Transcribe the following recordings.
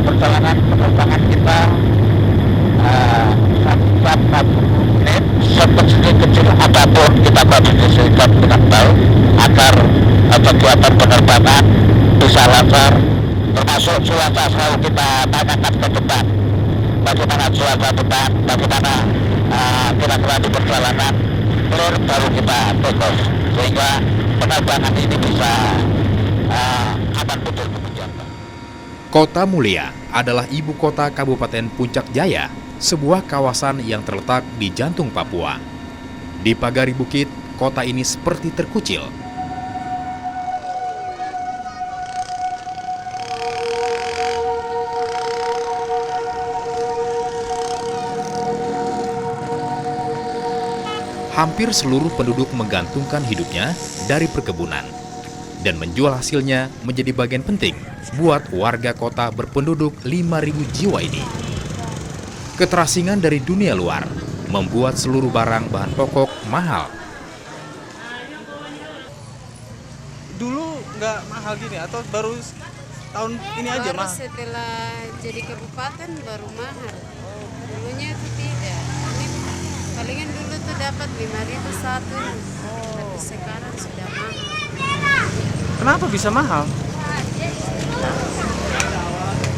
perjalanan penerbangan kita saat 40 menit sekecil apapun kita koordinasikan dengan baik agar kegiatan penerbangan bisa lancar, termasuk cuaca selalu kita tanyakan ke depan bagaimana cuaca depan, bagaimana kira-kira di perjalanan clear baru kita take off sehingga penerbangan ini bisa aman betul kemudian. Kota Mulia adalah ibu kota Kabupaten Puncak Jaya, sebuah kawasan yang terletak di jantung Papua. Di pagari bukit, kota ini seperti terkucil. Hampir seluruh penduduk menggantungkan hidupnya dari perkebunan dan menjual hasilnya menjadi bagian penting buat warga kota berpenduduk 5.000 jiwa ini. Keterasingan dari dunia luar membuat seluruh barang bahan pokok mahal. Dulu nggak mahal gini atau baru tahun ini aja baru mahal? Setelah jadi kabupaten baru mahal. Dulunya itu tidak. Ini palingan dulu tuh dapat 5.000 satu, tapi sekarang sudah mahal. Kenapa bisa mahal?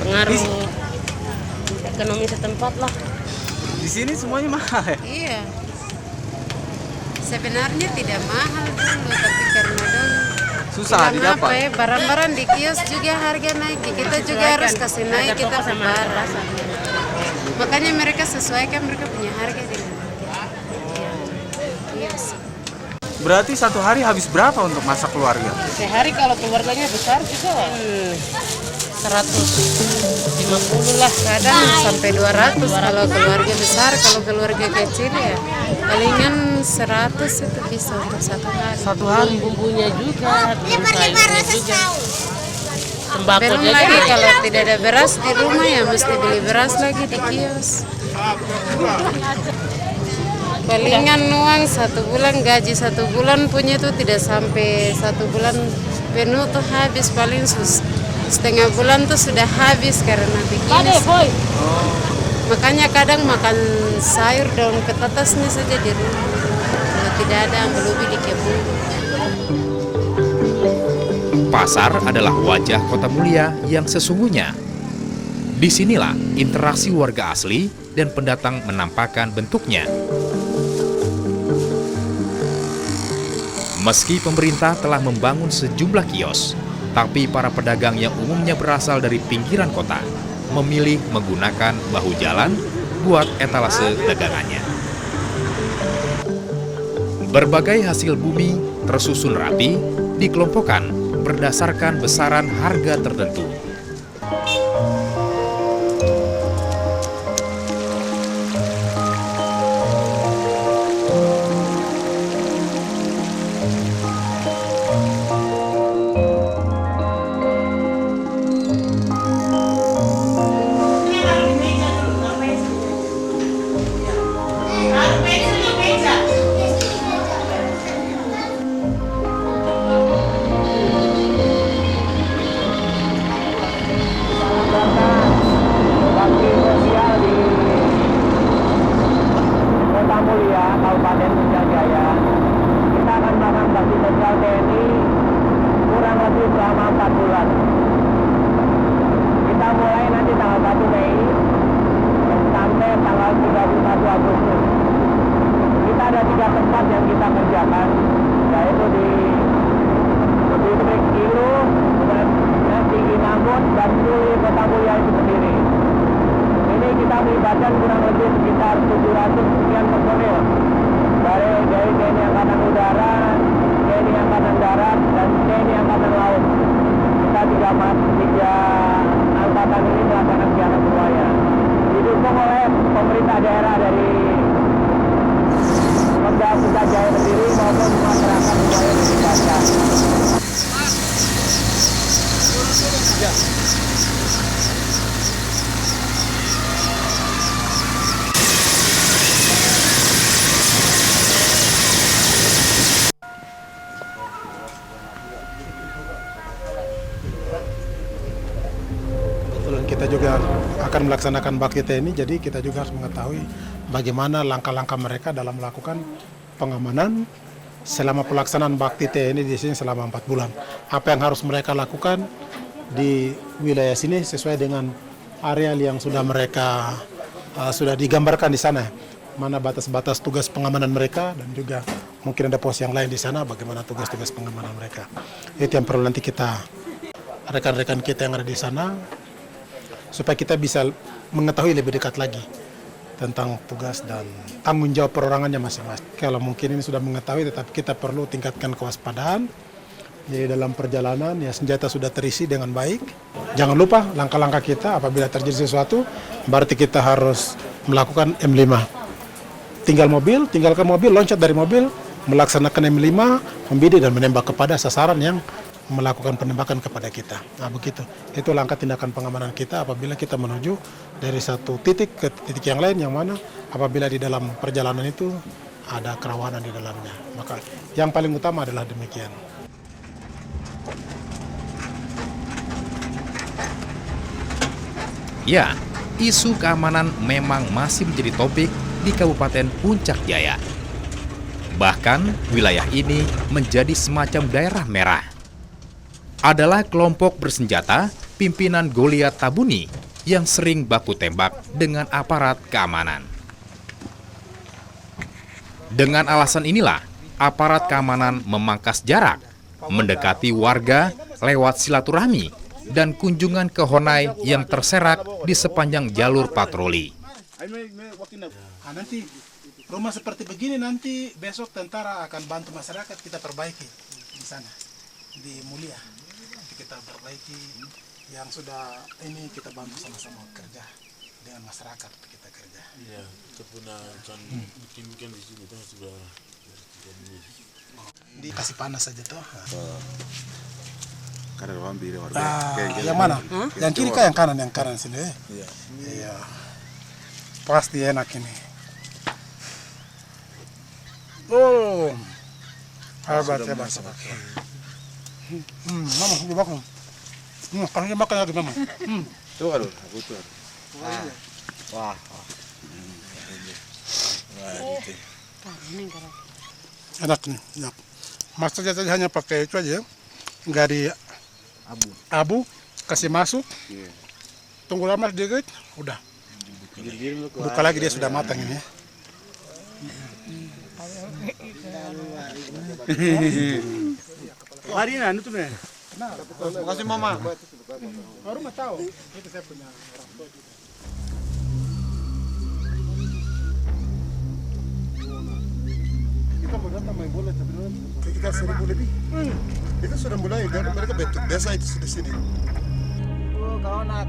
Pengaruh ekonomi setempat lah. Di sini semuanya mahal ya? Iya. Sebenarnya tidak mahal dulu, tapi karena dong Susah didapat. barang-barang di kios juga harga naik. Kita juga harus kasih naik kita ke barang. Makanya mereka sesuaikan mereka punya harga dengan harga. Iya sih. Berarti satu hari habis berapa untuk masak keluarga? Sehari kalau keluarganya besar juga 150 lah. Kadang sampai 200 kalau keluarga besar, kalau keluarga kecil ya palingan 100 itu bisa untuk satu hari. Satu hari? Bumbunya juga, sayurnya juga. Sembako Belum juga. lagi kalau tidak ada beras di rumah ya mesti beli beras lagi di kios. Palingan uang 1 bulan, gaji 1 bulan punya itu tidak sampai 1 bulan penuh tuh habis, paling setengah bulan tuh sudah habis karena begini. Makanya kadang makan sayur daun petatasnya saja di rumah. Kalau tidak ada melubi di kebun. Pasar adalah wajah Kota Mulia yang sesungguhnya. Disinilah interaksi warga asli dan pendatang menampakkan bentuknya. Meski pemerintah telah membangun sejumlah kios, tapi para pedagang yang umumnya berasal dari pinggiran kota memilih menggunakan bahu jalan buat etalase dagangannya. Berbagai hasil bumi tersusun rapi, dikelompokkan berdasarkan besaran harga tertentu. Kabupaten Puncak Jaya, kita akan melakukan bakti sosial TNI kurang lebih selama 4 bulan. Kita mulai nanti tanggal 1 Mei sampai tanggal 31 Agustus. Kita ada 3 tempat yang kita kerjakan, yaitu di distrik Ilu, Tinggi Nambut, dan Suli Kota Mulia itu sendiri. Ini kita melibatkan kurang lebih sekitar 700 sekian personil dari TNI Angkatan Udara, TNI Angkatan Darat, dan TNI Angkatan Laut. Kita tiga angkatan ini melakukan kegiatan semuanya. Didukung oleh pemerintah daerah dari Pemda Puncak Jaya sendiri maupun masyarakat semuanya dilibatkan. Ya. kita juga akan melaksanakan bakti TNI, jadi kita juga harus mengetahui bagaimana langkah-langkah mereka dalam melakukan pengamanan selama pelaksanaan bakti TNI di sini selama 4 bulan. Apa yang harus mereka lakukan di wilayah sini sesuai dengan areal yang sudah mereka sudah digambarkan di sana. Mana batas-batas tugas pengamanan mereka dan juga mungkin ada pos yang lain di sana, bagaimana tugas-tugas pengamanan mereka. Itu yang perlu nanti kita, rekan-rekan kita yang ada di sana, supaya kita bisa mengetahui lebih dekat lagi tentang tugas dan tanggung jawab perorangannya masing-masing. Kalau mungkin ini sudah mengetahui, tetapi kita perlu tingkatkan kewaspadaan. Jadi dalam perjalanan ya senjata sudah terisi dengan baik. Jangan lupa langkah-langkah kita apabila terjadi sesuatu, berarti kita harus melakukan M5. Tinggalkan mobil, loncat dari mobil, melaksanakan M5, membidik dan menembak kepada sasaran yang melakukan penembakan kepada kita. Nah begitu, itu langkah tindakan pengamanan kita apabila kita menuju dari satu titik ke titik yang lain, yang mana apabila di dalam perjalanan itu ada kerawanan di dalamnya. Maka yang paling utama adalah demikian. Ya, isu keamanan memang masih menjadi topik di Kabupaten Puncak Jaya. Bahkan wilayah ini menjadi semacam daerah merah. Adalah kelompok bersenjata pimpinan Goliat Tabuni yang sering baku tembak dengan aparat keamanan. Dengan alasan inilah, aparat keamanan memangkas jarak, mendekati warga lewat silaturahmi dan kunjungan ke Honai yang terserak di sepanjang jalur patroli. Nanti rumah seperti begini nanti besok tentara akan bantu masyarakat kita perbaiki di sana di Mulia. Nanti kita perbaiki yang sudah ini, kita bantu sama-sama kerja dengan masyarakat, kita kerja. Iya, kita pernah bikin di sini kan sudah dikasih panas saja tuh. yang mana? Yang kiri kah yang kanan? Yang kanan sini. Iya. Pasti enak ini. Oh, hebat. Mama, di belakang. Kasih makan lagi, Mama. Tuh, aduh, aku tuh. Wah. Enak nih, enak. Masaknya tadi hanya pakai itu aja, nggak di abu, kasih masuk. Tunggu lama sedikit, udah. Buka lagi dia sudah matang ini. Hari ini tuh nih. Makasih Mama. Baru mah tahu. Itu saya punya orang tua juga. Kita mau datang main bola sebenarnya sekitar 1.000 lebih. Itu sudah mulai karena mereka bentuk desa itu di sini. Oh, kawan.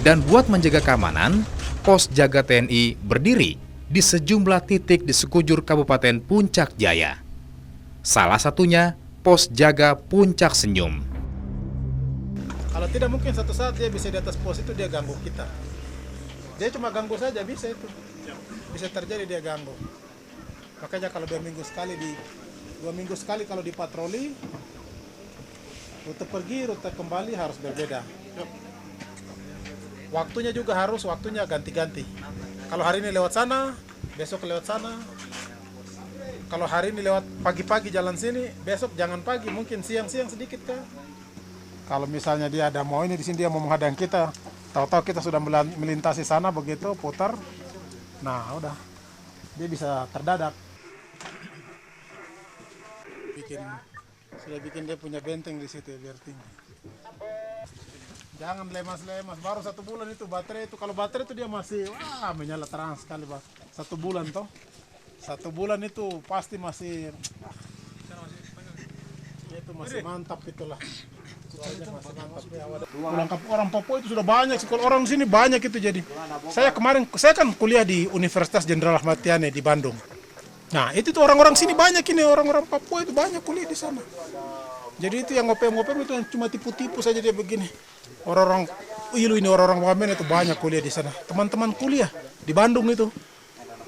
Dan buat menjaga keamanan, pos jaga TNI berdiri di sejumlah titik di sekujur Kabupaten Puncak Jaya. Salah satunya pos jaga Puncak Senyum. Kalau tidak mungkin satu saat dia bisa di atas pos itu dia ganggu kita. Dia cuma ganggu saja bisa itu. Bisa terjadi dia ganggu. Makanya kalau 2 minggu sekali kalau dipatroli, rute pergi, rute kembali harus berbeda. Waktunya juga harus ganti-ganti. Kalau hari ini lewat sana, besok lewat sana. Kalau hari ini lewat pagi-pagi jalan sini, besok jangan pagi, mungkin siang-siang sedikit kan. Kalau misalnya dia ada mau ini di sini dia mau menghadang kita, tahu-tahu kita sudah melintasi sana begitu putar. Nah, udah. Dia bisa terdadak. Sudah bikin dia punya benteng di situ biar tinggi. Jangan lemas-lemas, baru 1 bulan itu baterai itu. Kalau baterai itu dia masih menyala terang sekali, Pak. 1 bulan toh. 1 bulan itu pasti masih itu masih mantap itulah. Masih mantap. Orang Papua itu sudah banyak, kalau orang sini banyak itu jadi. Saya kan kuliah di Universitas Jenderal Ahmad Yani di Bandung. Nah, itu tuh orang-orang sini banyak ini, orang-orang Papua itu banyak kuliah di sana. Jadi itu yang ngopem-ngopem itu yang cuma tipu-tipu saja dia begini. Orang-orang Wamen itu banyak kuliah di sana. Teman-teman kuliah di Bandung itu.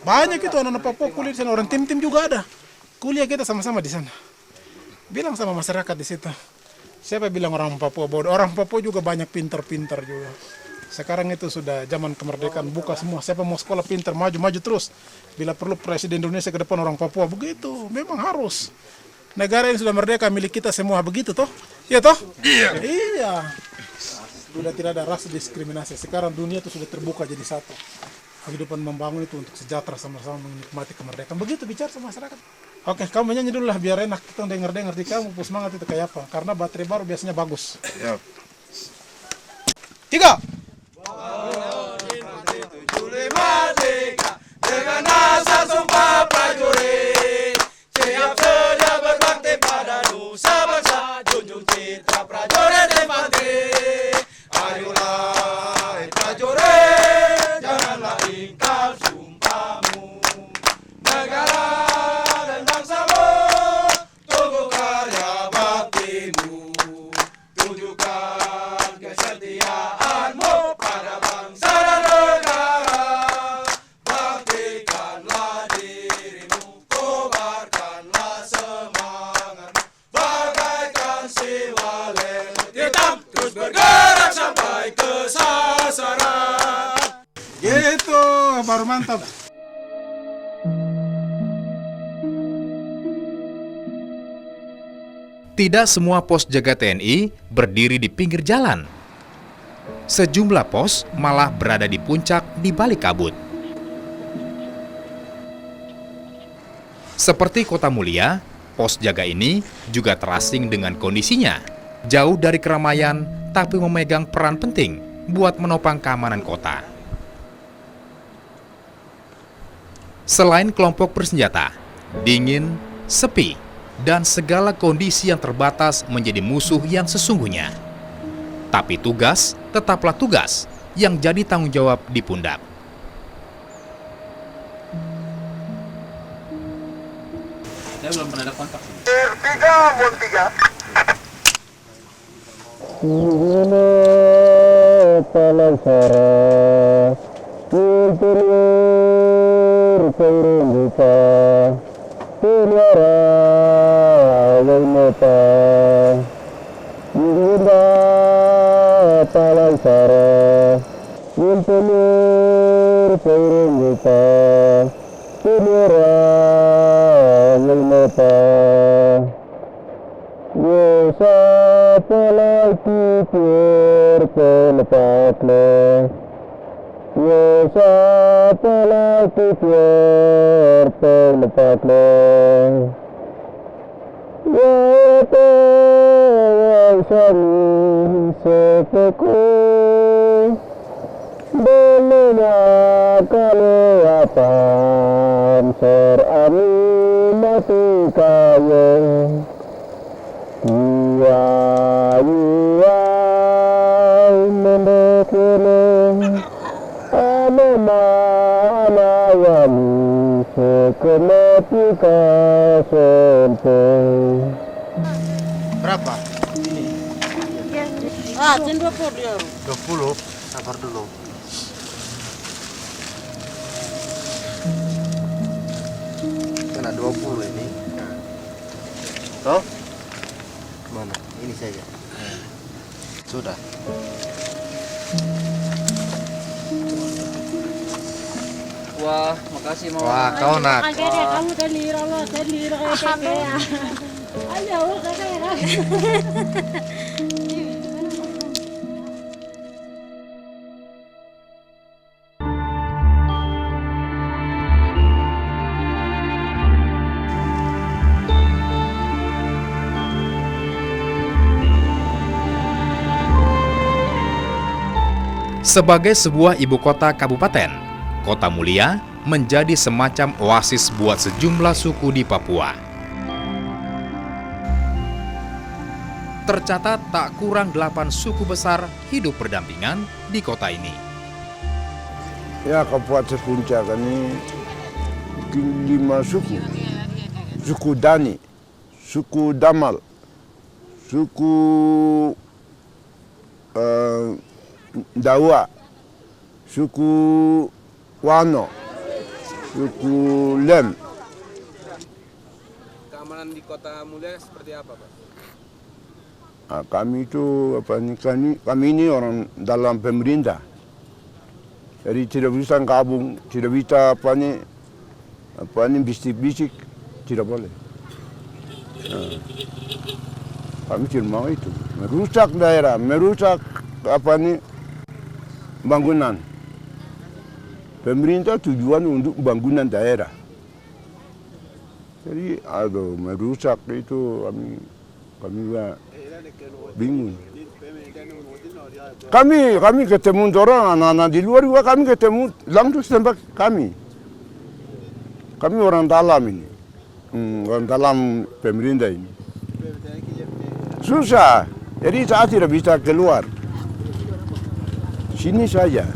Banyak itu anak-anak Papua kuliah di sana, orang tim-tim juga ada. Kuliah kita sama-sama di sana. Bilang sama masyarakat di situ. Siapa bilang orang Papua bodoh? Orang Papua juga banyak pintar-pintar juga. Sekarang itu sudah zaman kemerdekaan, buka semua. Siapa mau sekolah pintar, maju-maju terus. Bila perlu Presiden Indonesia ke depan orang Papua, begitu. Memang harus. Negara yang sudah merdeka milik kita semua, begitu toh? Iya toh? Iya. Iya. Sudah tidak ada rasa diskriminasi. Sekarang dunia itu sudah terbuka jadi satu. Kehidupan membangun itu untuk sejahtera sama-sama menikmati kemerdekaan. Begitu bicara sama masyarakat. Oke, kamu nyanyi dulu lah biar enak kita dengar-dengar di kamu, semangat itu kayak apa? Karena baterai baru biasanya bagus. Yep. 3. Dengan asa sumpah prajurit, siap sedia berbakti pada nusa bangsa, junjung citra prajurit infanteri. Ayolah prajurit, janganlah ingkar sumpahmu. Negara dan bangsamu, tunggu karya baktimu. Tunjukkan kesetiaanmu pada bangsa dan negara. Baktikanlah dirimu, kobarkanlah semangatmu. Bagaikan si walet hitam, terus bergerak sampai ke sasaran. Gitu, baru mantap. Tidak semua pos jaga TNI berdiri di pinggir jalan. Sejumlah pos malah berada di puncak di balik kabut. Seperti Kota Mulia, pos jaga ini juga terasing dengan kondisinya. Jauh dari keramaian, tapi memegang peran penting buat menopang keamanan kota. Selain kelompok bersenjata, dingin, sepi, dan segala kondisi yang terbatas menjadi musuh yang sesungguhnya. Tapi tugas tetaplah tugas yang jadi tanggung jawab di pundak. Saya belum pernah ada kontak. 20, sabar dulu. Kena 20 ini. Toh? Mana? Ini saja. Sudah. Wah, makasih Mama. Wah, kau nak. Kamu telira lo, telira kayak. Ayo, kayak. Sebagai sebuah ibu kota kabupaten, Kota Mulia menjadi semacam oasis buat sejumlah suku di Papua. Tercatat tak kurang 8 suku besar hidup berdampingan di kota ini. Ya, Kabupaten Puncak ini 5 suku. Suku Dani, suku Damal, suku Dawa, suku Wano, suku Lem. Keamanan di Kota Mulia seperti apa, Pak? Nah, kami itu kami ini orang dalam pemerintah. Jadi tidak bisa gabung, tidak bisa bisik-bisik, tidak boleh. Nah, kami tidak mau itu. Merusak daerah, merusak bangunan. Pemerintah tujuan untuk bangunan daerah. Jadi merusak itu kami bingung. Kami ketemu orang anak-anak di luar juga kami ketemu langsung tembak kami. Kami orang dalam ini, orang dalam pemerintah ini. Susah, jadi saya tidak bisa keluar. Sini saja.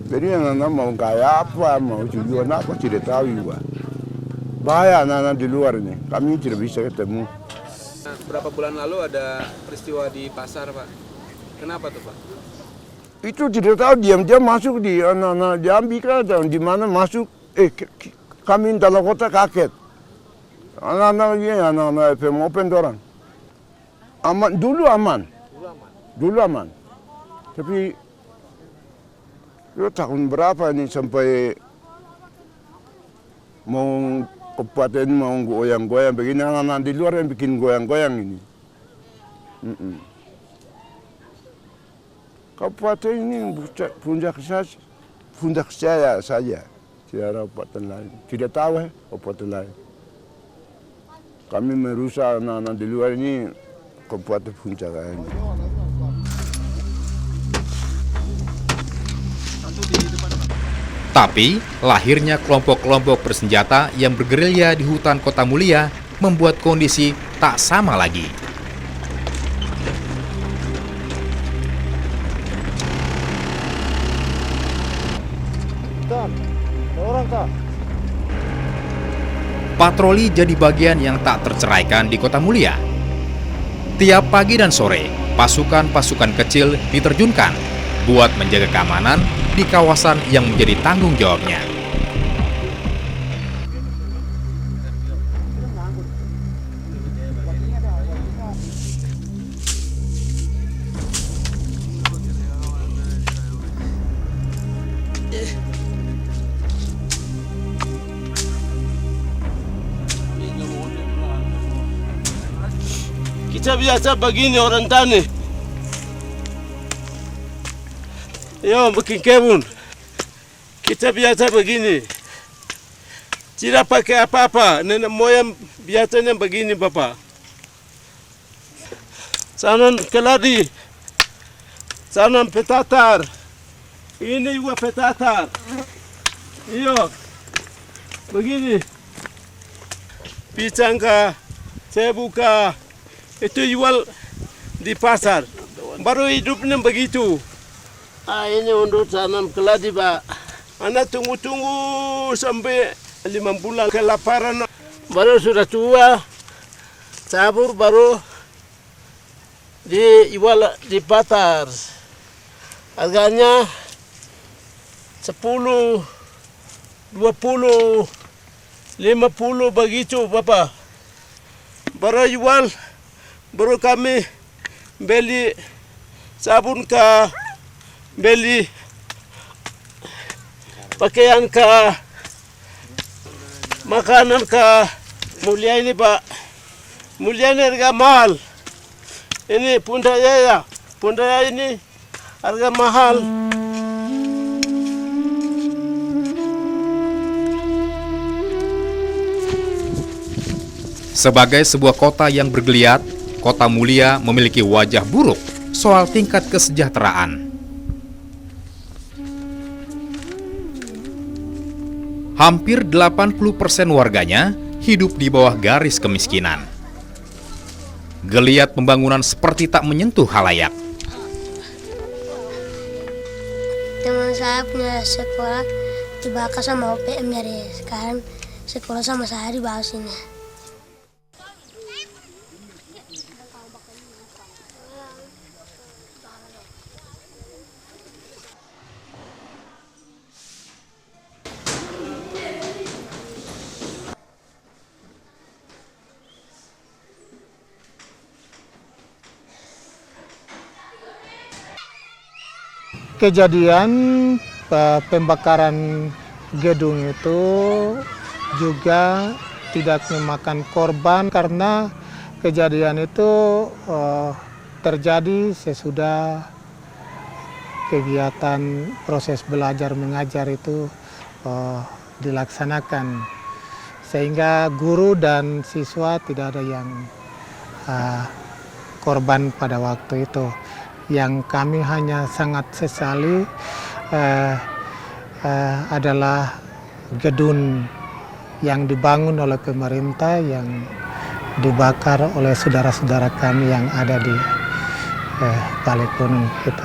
Jadi anak-anak mau gaya apa, mau tujuan apa tidak tahu juga. Bahaya anak-anak di luar ini, kami tidak bisa ketemu. Berapa bulan lalu ada peristiwa di pasar, Pak. Kenapa tuh, Pak? Itu tidak tahu, diam-diam masuk di anak-anak diambil dan di mana masuk. Kami dalam kota kaget. Anak-anak FM open orang. Dulu aman. Tapi tahun berapa ini sampai mau kabupaten mau goyang-goyang begini, anak-anak di luar yang bikin goyang-goyang ini. Kabupaten ini puncak saya saja, tidak ada kabupaten lain. Tidak tahu kabupaten lain. Kami merusak anak-anak di luar ini kabupaten puncak ini. Tapi, lahirnya kelompok-kelompok bersenjata yang bergerilya di hutan Kota Mulia membuat kondisi tak sama lagi. Patroli jadi bagian yang tak terceraikan di Kota Mulia. Tiap pagi dan sore, pasukan-pasukan kecil diterjunkan buat menjaga keamanan di kawasan yang menjadi tanggung jawabnya. Kita biasa begini orang tani. Yo, bikin kebun. Kita biasa begini. Tidak pakai apa-apa. Nenek moyang biasanya begini, Bapak. Sanan keladi. Sanan petatar. Ini juga petatar. Iyo. Begini. Pisang kah, tebu kah, itu jual di pasar. Baru hidupnya begitu. Ini untuk tanam keladi, Pak. Anak tunggu-tunggu sampai 5 bulan kelaparan. Baru sudah tua, cabur baru dijual di pasar. Harganya 10, 20, 50 begitu, Bapak. Baru jual. Baru kami beli sabun kah, beli pakaian kah, makanan kah. Mulia ini, Pak. Mulia ini harga mahal. Ini pundaya ini harga mahal. Sebagai sebuah kota yang bergeliat, Kota Mulia memiliki wajah buruk soal tingkat kesejahteraan. Hampir 80% warganya hidup di bawah garis kemiskinan. Geliat pembangunan seperti tak menyentuh halayak. Teman saya punya sekolah dibakar sama OPM, jadi sekarang sekolah sama saya di bawah sini. kejadian pembakaran gedung itu juga tidak memakan korban karena kejadian itu terjadi sesudah kegiatan proses belajar mengajar itu dilaksanakan, sehingga guru dan siswa tidak ada yang korban pada waktu itu. Yang kami hanya sangat sesali adalah gedung yang dibangun oleh pemerintah yang dibakar oleh saudara-saudara kami yang ada di Balik Gunung itu.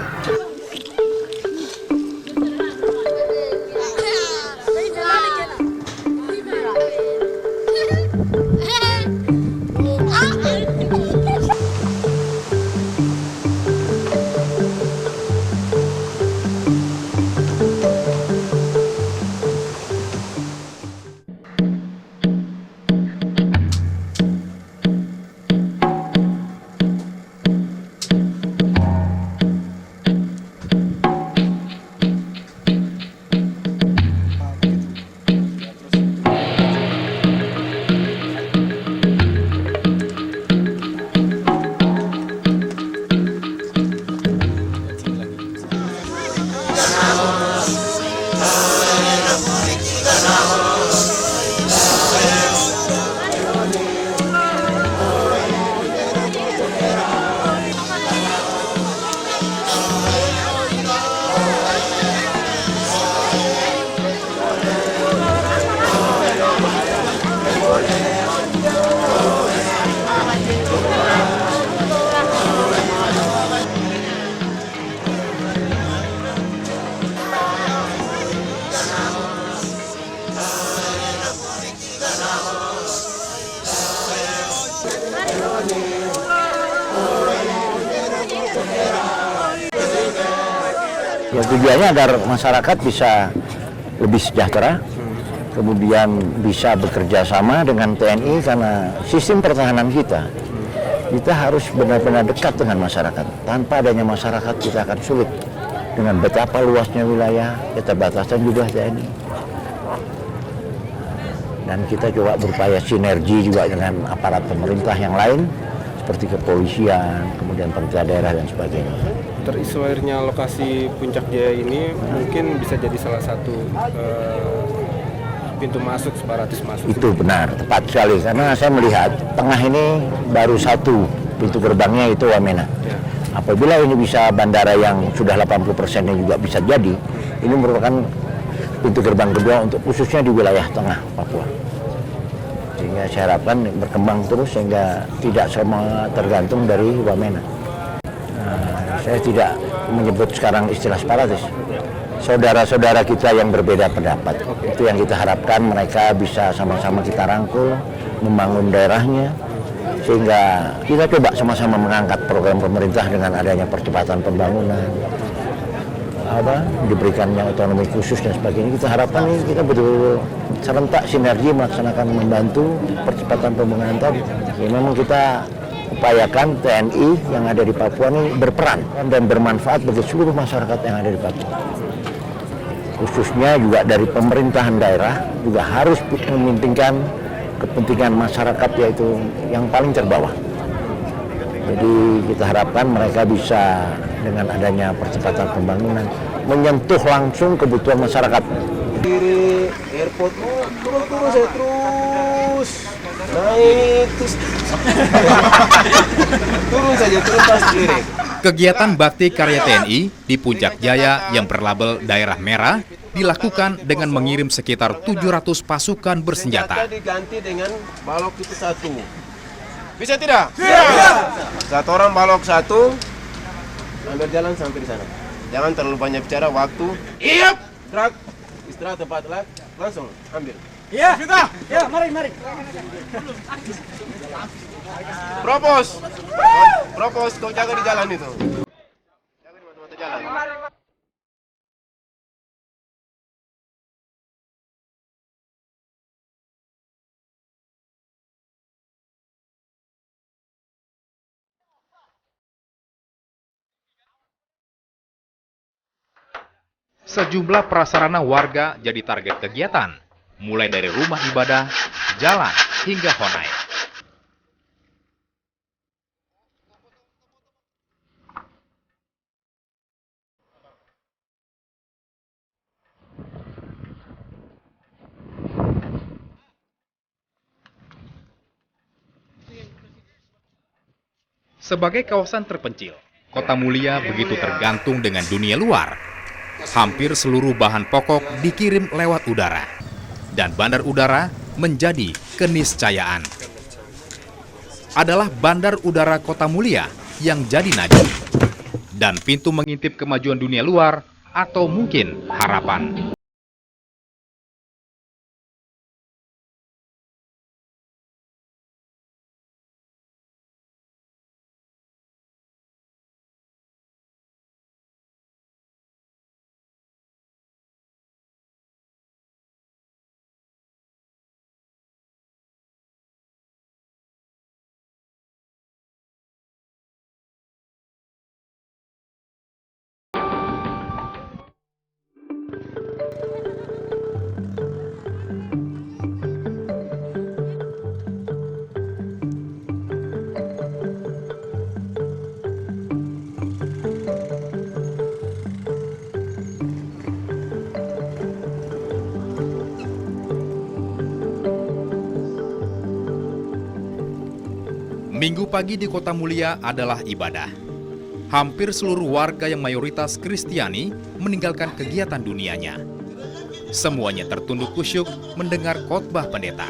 Ya, tujuannya agar masyarakat bisa lebih sejahtera, kemudian bisa bekerja sama dengan TNI karena sistem pertahanan kita harus benar-benar dekat dengan masyarakat. Tanpa adanya masyarakat kita akan sulit dengan betapa luasnya wilayah, keterbatasan juga TNI. Dan kita coba berupaya sinergi juga dengan aparat pemerintah yang lain, seperti kepolisian, kemudian pemerintah daerah dan sebagainya. Terisolirnya lokasi Puncak Jaya ini mungkin bisa jadi salah satu pintu masuk separatis masuk. Itu benar, tepat sekali. Karena saya melihat tengah ini baru satu pintu gerbangnya, itu Wamena. Ya. Apabila ini bisa bandara yang sudah 80%-nya juga bisa jadi, ini merupakan pintu gerbang kedua untuk khususnya di wilayah tengah Papua. Sehingga saya harapkan berkembang terus sehingga tidak semua tergantung dari Wamena. Saya tidak menyebut sekarang istilah separatis. Saudara-saudara kita yang berbeda pendapat, itu yang kita harapkan mereka bisa sama-sama kita rangkul, membangun daerahnya, sehingga kita coba sama-sama mengangkat program pemerintah dengan adanya percepatan pembangunan, diberikannya otonomi khusus dan sebagainya. Kita harapkan ini kita betul-betul serentak sinergi melaksanakan membantu percepatan pembangunan tadi. Ya, memang kita upayakan TNI yang ada di Papua ini berperan dan bermanfaat bagi seluruh masyarakat yang ada di Papua. Khususnya juga dari pemerintahan daerah juga harus mementingkan kepentingan masyarakat, yaitu yang paling terbawah. Jadi kita harapkan mereka bisa dengan adanya percepatan pembangunan menyentuh langsung kebutuhan masyarakat. Kiri airport, turun saya terus naik terus turun pas kiri. Kegiatan bakti karya TNI di Puncak Jaya yang berlabel Daerah Merah dilakukan dengan mengirim sekitar 700 pasukan bersenjata. Diganti dengan balok itu satu. Bisa tidak? Siap. Satu orang balok satu, ambil jalan sampai di sana. Jangan terlalu banyak bicara, waktu. Iya. Istirahat tempat lah, langsung ambil. Iya, sudah. Ya, mari. Propos, kau jaga di jalan itu. Jaga di mata-mata jalan. Sejumlah prasarana warga jadi target kegiatan, mulai dari rumah ibadah, jalan, hingga honai. Sebagai kawasan terpencil, Kota Mulia begitu tergantung dengan dunia luar. Hampir seluruh bahan pokok dikirim lewat udara, dan bandar udara menjadi keniscayaan. Adalah Bandar Udara Kota Mulia yang jadi nadi, dan pintu mengintip kemajuan dunia luar atau mungkin harapan. Minggu pagi di Kota Mulia adalah ibadah. Hampir seluruh warga yang mayoritas Kristiani meninggalkan kegiatan dunianya. Semuanya tertunduk kusyuk mendengar khotbah pendeta.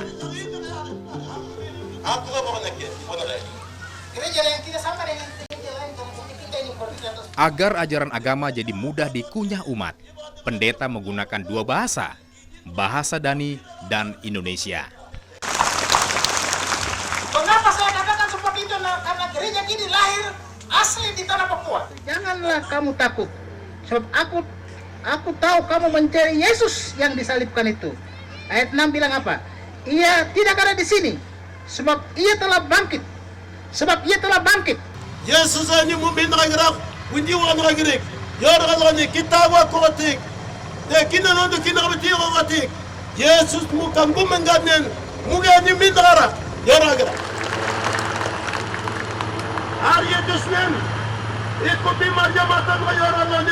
Agar ajaran agama jadi mudah dikunyah umat, pendeta menggunakan dua bahasa, bahasa Dani dan Indonesia. Mengapa saya katakan seperti itu? Karena gereja ini lahir asli di tanah Papua. Janganlah kamu takut, sebab aku tahu kamu mencari Yesus yang disalibkan itu. Ayat 6 bilang apa? Ia tidak ada di sini, sebab ia telah bangkit. Sebab ia telah bangkit. Yesus ini mungkin gerak, pundi orang gerak. Ya orang kita wa kotik. Ya kita nanti kita bertiga kotik. Yesus bukan bumenganen, mungkin ini mindara. Ya orang gerak. Arya Dusman, ikuti marjamatan wa ya orang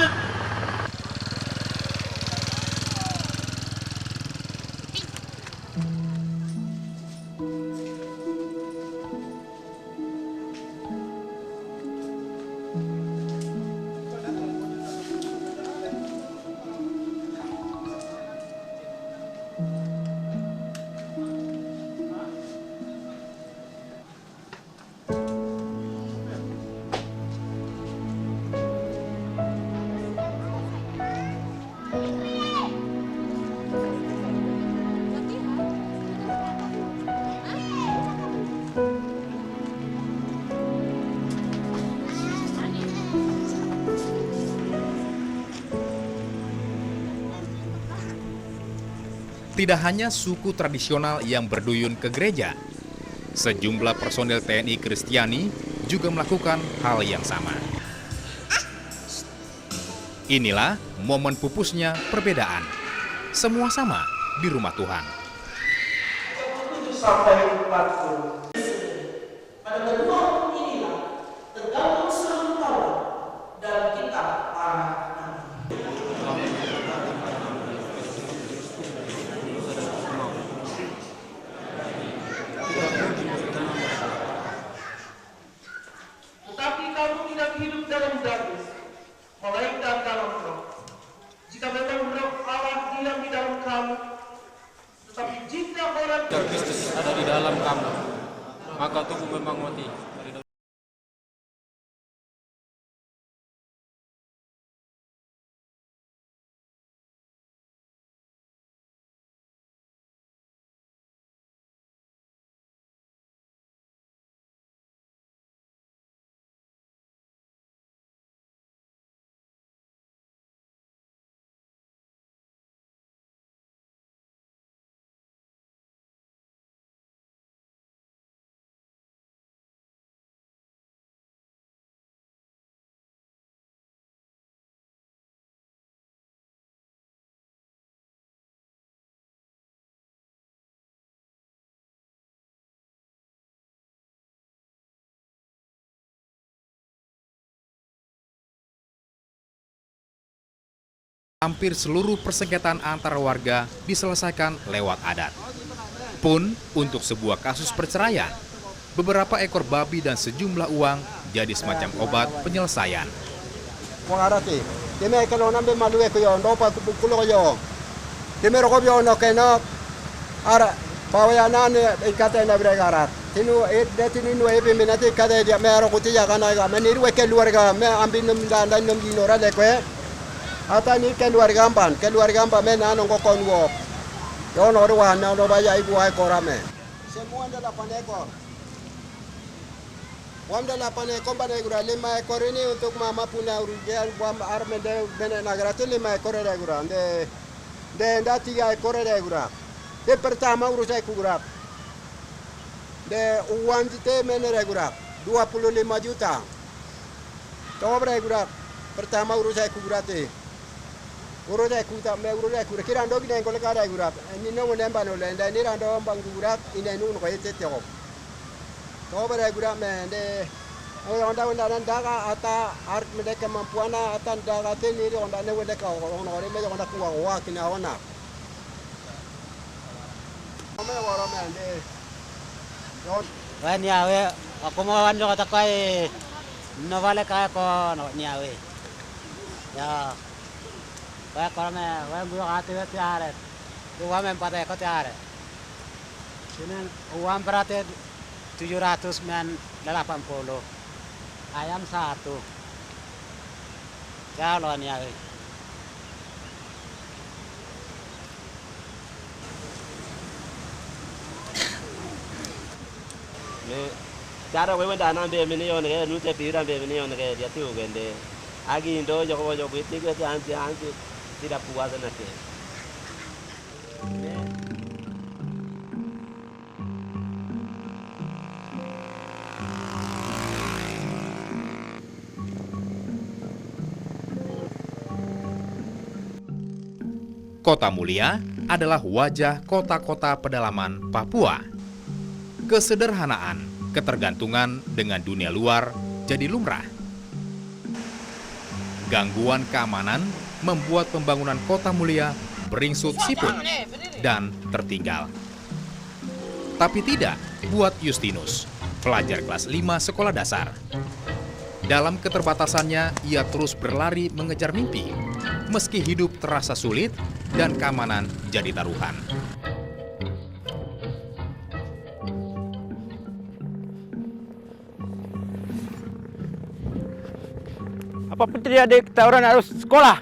Tidak hanya suku tradisional yang berduyun ke gereja, sejumlah personel TNI Kristiani juga melakukan hal yang sama. Inilah momen pupusnya perbedaan. Semua sama di rumah Tuhan. Sampai 40. Pada kedua hukum inilah tergantung seluruh kawan dan kita para nabi. Tetapi kamu tidak hidup dalam daging, melainkan dalam roh. Jika memang roh Allah diam di dalam kamu, tetapi jika orang Kristus ada di dalam kamu, maka tubuh memang mati. Hampir seluruh persengketaan antar warga diselesaikan lewat adat. Pun untuk sebuah kasus perceraian, beberapa ekor babi dan sejumlah uang jadi semacam obat penyelesaian. Pengarati, kami kalau nambe malu ekoyon, dopa kulo yo. Kami rokok yo no kena ara pawayanan ikata na bregarat. Tinu tinu nu epe minati kata dia me rokoti ya kana ga meniru ke luarga me ambin num dan num dinora de kwe. Ata ni keluarga ampan me nanong ko konwo. Yo no ruan no baya ibu ai korame. Semua adalah panekor. Wamda la panekor pada gura 5 ekor ini untuk mama punya urusan wam armede bene negara tu 5 ekor ada gura. De nda 3 ekor ada gura. De pertama urusan ku gura. De uang kita menere gura 25 juta. Tahu berapa gura? Pertama urusan ku gura te. Urusan ku tak me urusan ku kira ndo gina ko lekara gura. Ni no nemba no lenda ni rando bang gura ina nu ko yete te ko. Tahu berapa gura me de onda daga ata art mereka kemampuana ata daga te ni onda ne wede ka ona ore me onda ku wa kina ona. Ome waro me de Wan yawe, ako mo wan lo katakai, no vale kaya ko no niawe. Ya, kaya ko me, wan buyo kati we tiare, uang empate ko tiare. Sini uang berarti 700 men 80, ayam 1. Ya lo niawe. Cara wewe dana be mini on ge nu te pira be mini on ge dia tu gende agi indo jo biti ge anti tidak puas nanti. Kota Mulia adalah wajah kota-kota pedalaman Papua. Kesederhanaan, ketergantungan dengan dunia luar jadi lumrah. Gangguan keamanan membuat pembangunan Kota Mulia beringsut siput dan tertinggal. Tapi tidak buat Justinus, pelajar kelas 5 sekolah dasar. Dalam keterbatasannya, ia terus berlari mengejar mimpi, meski hidup terasa sulit dan keamanan jadi taruhan. Apa putri adik kita orang harus sekolah?